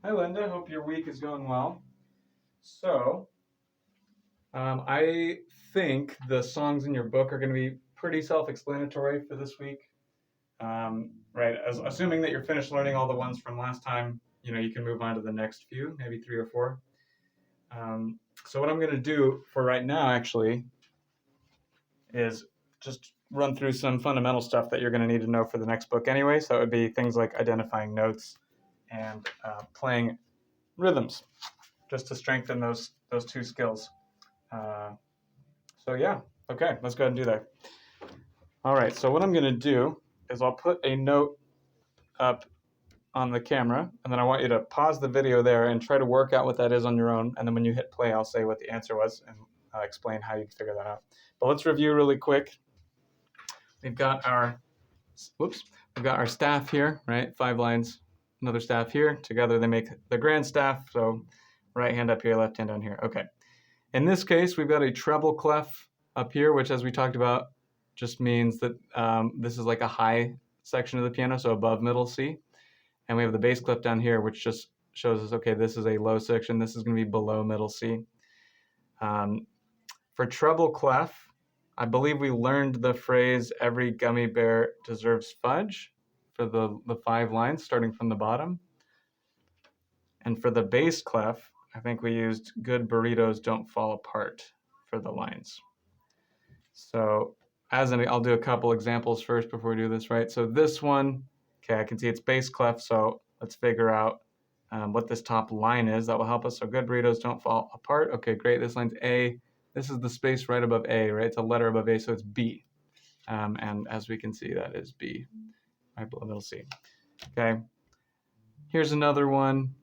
Hi, Linda. Hope your week is going well. So, I think the songs in your book are going to be pretty self-explanatory for this week. Right, assuming that you're finished learning all the ones from last time, you can move on to the next few, maybe three or four. So what I'm going to do for right now, actually, is just run through some fundamental stuff that you're going to need to know for the next book anyway. So it would be things like identifying notes and playing rhythms, just to strengthen those two skills. Uh, so yeah, okay, let's go ahead and do that. All right, so what I'm gonna do is I'll put a note up on the camera, and then I want you to pause the video there and try to work out what that is on your own. And then when you hit play, I'll say what the answer was and explain how you can figure that out. But let's review really quick. We've got our, whoops, we've got our staff here, right? 5 lines, another staff here. Together they make the grand staff. So right hand up here, left hand down here. Okay. In this case, we've got a treble clef up here, which, as we talked about, just means that this is like a high section of the piano, so above middle C. And we have the bass clef down here, which just shows us, okay, this is a low section. This is going to be below middle C. For treble clef, I believe we learned the phrase, every gummy bear deserves fudge, for the 5 lines, starting from the bottom. And for the bass clef, I think we used good burritos don't fall apart for the lines. So I'll do a couple examples first before we do this, right? So this one, okay, I can see it's bass clef, so let's figure out what this top line is. That will help us. So good burritos don't fall apart. Okay, great. This line's A. This is the space right above A, right? It's a letter above A, so it's B. And as we can see, that is B, right below middle C. Okay, here's another one.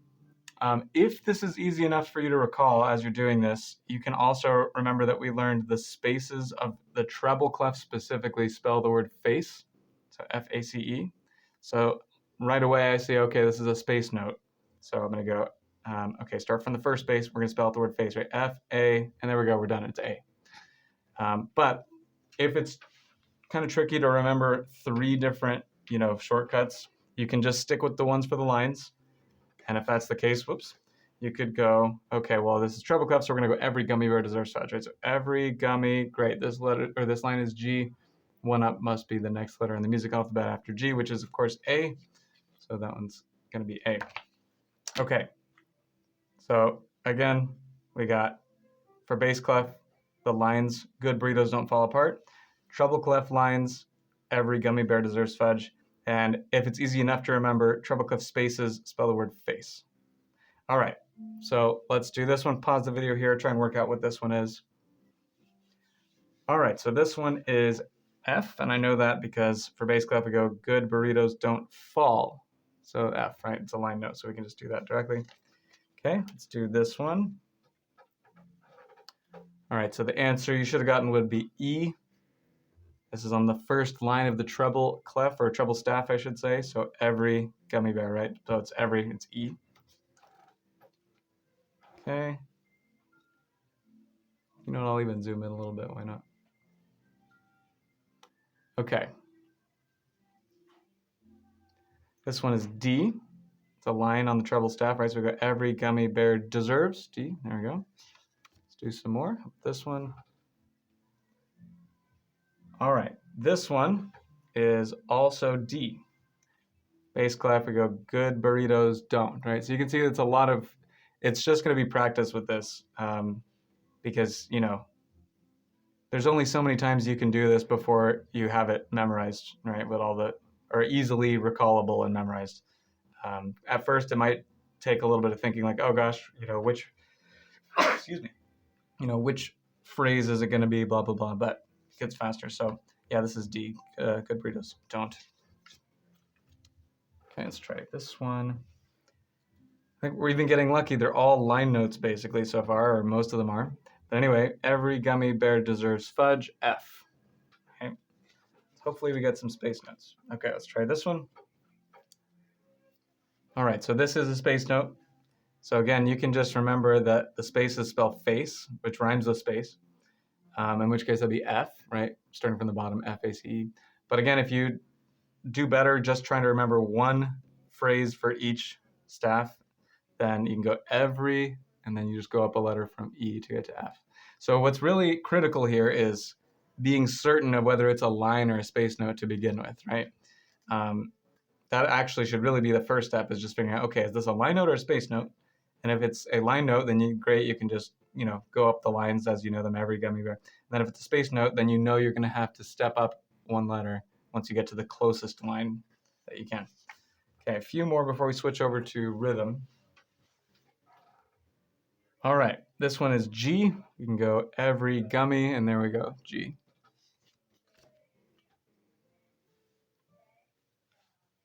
If this is easy enough for you to recall as you're doing this, you can also remember that we learned the spaces of the treble clef specifically spell the word face, so F-A-C-E. So right away I say, okay, this is a space note. So I'm going to go, okay, start from the first space. We're going to spell out the word face, right? F-A, and there we go, we're done, it's A. But if it's kind of tricky to remember 3 different, shortcuts, you can just stick with the ones for the lines. And if that's the case, whoops, you could go, okay, well, this is treble clef, so we're gonna go every gummy bear deserves fudge, right? So every gummy, great, this letter, or this line is G, one up must be the next letter in the music alphabet after G, which is of course A, so that one's gonna be A. Okay, so again, we got, for bass clef, the lines, good burritos don't fall apart. Treble clef lines, every gummy bear deserves fudge. And if it's easy enough to remember, treble clef spaces spell the word face. All right, so let's do this one. Pause the video here, try and work out what this one is. All right, so this one is F, and I know that because for bass clef we go, good burritos don't fall. So F, right? It's a line note, so we can just do that directly. Okay, let's do this one. All right, so the answer you should have gotten would be E. This is on the first line of the treble clef, or treble staff, I should say. So every gummy bear, right? So it's E. Okay. You know what, I'll even zoom in a little bit, why not? Okay. This one is D. It's a line on the treble staff, right? So we got every gummy bear deserves, D. There we go. Let's do some more. This one. All right. This one is also D. Bass clef, we go good burritos don't, right? So you can see it's a lot of, it's just going to be practice with this because, there's only so many times you can do this before you have it memorized, right? With all the, or easily recallable and memorized. At first, it might take a little bit of thinking, like, oh gosh, which, excuse me, which phrase is it going to be, blah, blah, blah, but it gets faster. So yeah, this is D. Good burritos don't. Okay, let's try this one. I think we're even getting lucky. They're all line notes basically so far, or most of them are. But anyway, every gummy bear deserves fudge, F. Okay. Hopefully we get some space notes. Okay, let's try this one. All right, so this is a space note. So again, you can just remember that the spaces spell face, which rhymes with space, in which case that'd be F, right? Starting from the bottom, F-A-C-E. But again, if you do better just trying to remember one phrase for each staff, then you can go every, and then you just go up a letter from E to get to F. So what's really critical here is being certain of whether it's a line or a space note to begin with, right? That actually should really be the first step, is just figuring out, okay, is this a line note or a space note? And if it's a line note, then great, you can just, go up the lines as you know them, every gummy bear. And then if it's a space note, then you know you're going to have to step up one letter once you get to the closest line that you can. Okay, a few more before we switch over to rhythm. All right, this one is G. You can go every gummy, and there we go, G.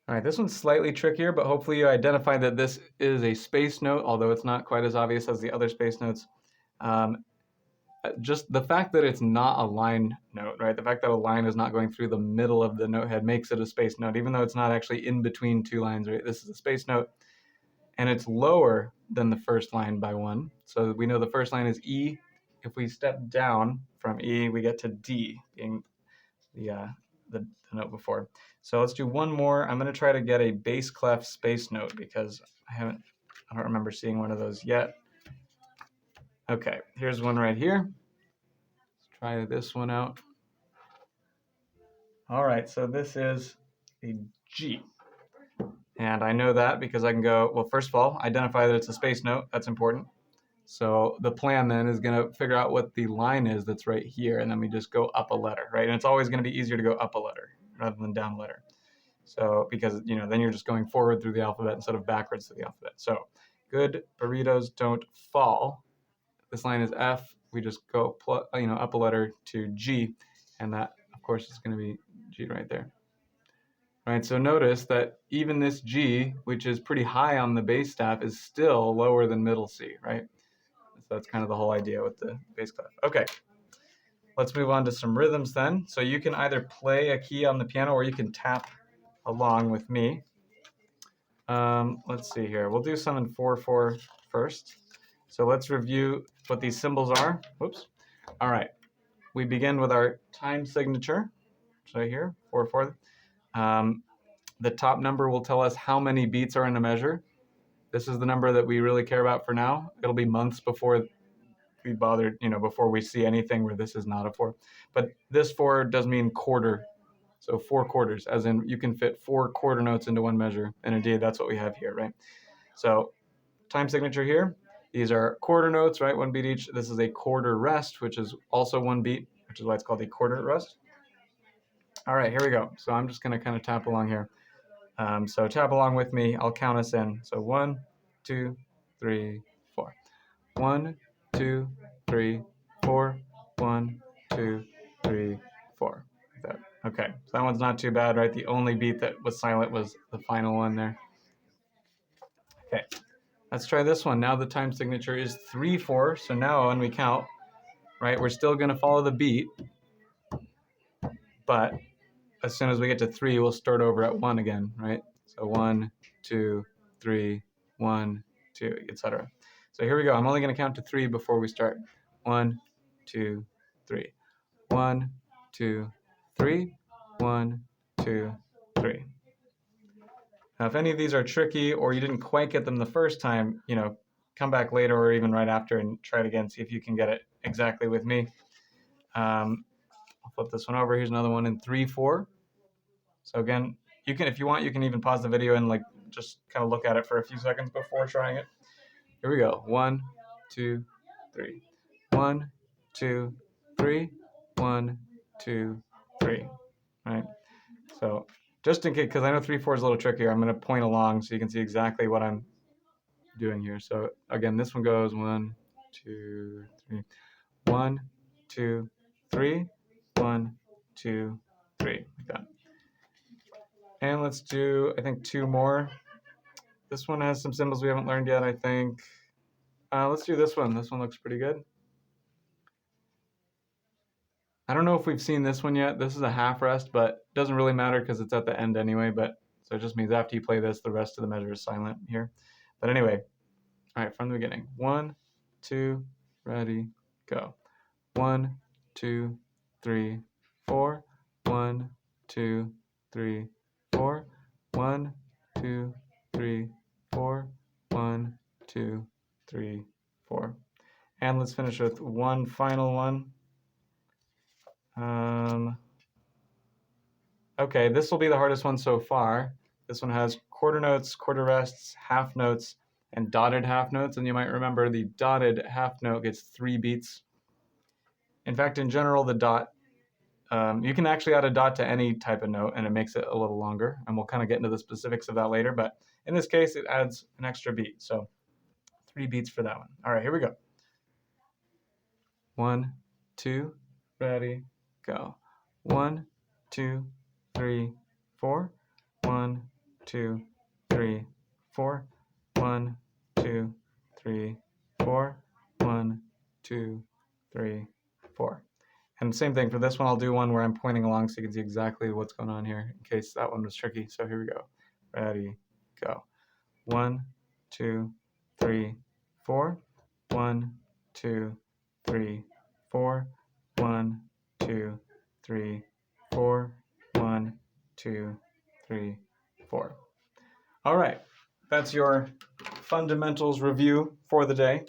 All right, this one's slightly trickier, but hopefully you identify that this is a space note, although it's not quite as obvious as the other space notes. Just the fact that it's not a line note, right? The fact that a line is not going through the middle of the note head makes it a space note, even though it's not actually in between two lines, right? This is a space note, and it's lower than the first line by one. So we know the first line is E. If we step down from E, we get to D, being the note before. So let's do one more. I'm going to try to get a bass clef space note because I don't remember seeing one of those yet. Okay, here's one right here. Let's try this one out. All right, so this is a G. And I know that because I can go, well, first of all, identify that it's a space note. That's important. So the plan then is going to figure out what the line is that's right here, and then we just go up a letter, right? And it's always going to be easier to go up a letter rather than down a letter. So because, then you're just going forward through the alphabet instead of backwards through the alphabet. So good burritos don't fall. This line is F. We just go up a letter to G, and that, of course, is going to be G right there. All right, so notice that even this G, which is pretty high on the bass staff, is still lower than middle C, right? So that's kind of the whole idea with the bass clef. Okay, let's move on to some rhythms then. So you can either play a key on the piano or you can tap along with me. Let's see here. We'll do some in 4/4 first. So let's review what these symbols are. Whoops. All right. We begin with our time signature. Right here, 4/4. The top number will tell us how many beats are in a measure. This is the number that we really care about for now. It'll be months before we bother, before we see anything where this is not a 4. But this 4 does mean quarter. So 4 quarters, as in you can fit 4 quarter notes into one measure. And indeed, that's what we have here, right? So time signature here. These are quarter notes, right? 1 beat each. This is a quarter rest, which is also 1 beat, which is why it's called a quarter rest. All right, here we go. So I'm just going to kind of tap along here. So tap along with me. I'll count us in. So 1, 2, 3, 4. 1, 2, 3, 4. 1, 2, 3, 4. Like that. Okay, so that one's not too bad, right? The only beat that was silent was the final one there. Okay, let's try this one. Now the time signature is 3/4. So now when we count, right, we're still going to follow the beat, but as soon as we get to 3, we'll start over at 1 again, right? So 1, 2, 3, 1, 2, etc. So here we go. I'm only going to count to 3 before we start. 1, 2, 3. 1, 2, 3. 1, 2, 3. Now, if any of these are tricky or you didn't quite get them the first time, come back later or even right after and try it again. See if you can get it exactly with me. I'll flip this one over. Here's another one in 3/4. So again, you can, if you want, you can even pause the video and just kind of look at it for a few seconds before trying it. Here we go. 1, 2, 3. 1, 2, 3. 1, 2, 3. All right. So just in case, because I know 3/4 is a little trickier, I'm going to point along so you can see exactly what I'm doing here. So again, this one goes 1, 2, 3. 1, 2, 3. 1, 2, 3. Like that. And let's do, I think, 2 more. This one has some symbols we haven't learned yet, I think. Let's do this one. This one looks pretty good. I don't know if we've seen this one yet. This is a half rest, but it doesn't really matter because it's at the end anyway. So it just means after you play this, the rest of the measure is silent here. But anyway, all right, from the beginning. 1, 2, ready, go. 1, 2, 3, 4. 1, 2, 3, 4. 1, 2, 3, 4. 1, 2, 3, 4. And let's finish with one final one. Okay, this will be the hardest one so far. This one has quarter notes, quarter rests, half notes, and dotted half notes. And you might remember the dotted half note gets 3 beats. In fact, in general, the dot, you can actually add a dot to any type of note and it makes it a little longer. And we'll kind of get into the specifics of that later. But in this case, it adds an extra beat. So 3 beats for that one. All right, here we go. 1, 2, ready, go. 1, 2, 3, 4. 1, 2, 3, 4. 1, 2, 3, 4. 1, 2, 3, 4. And same thing for this one, I'll do one where I'm pointing along so you can see exactly what's going on here in case that one was tricky. So here we go. Ready, go. 1, 2, 3, 4. 1, 2, 3, 4. 1, 2, 3, 4. 1, 2, 3, 4. All right, that's your fundamentals review for the day.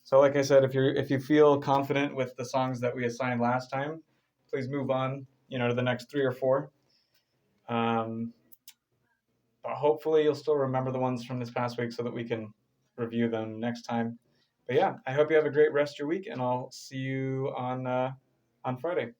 So like I said, if you feel confident with the songs that we assigned last time, please move on, to the next 3 or 4. But hopefully you'll still remember the ones from this past week so that we can review them next time. But yeah, I hope you have a great rest of your week, and I'll see you on Friday.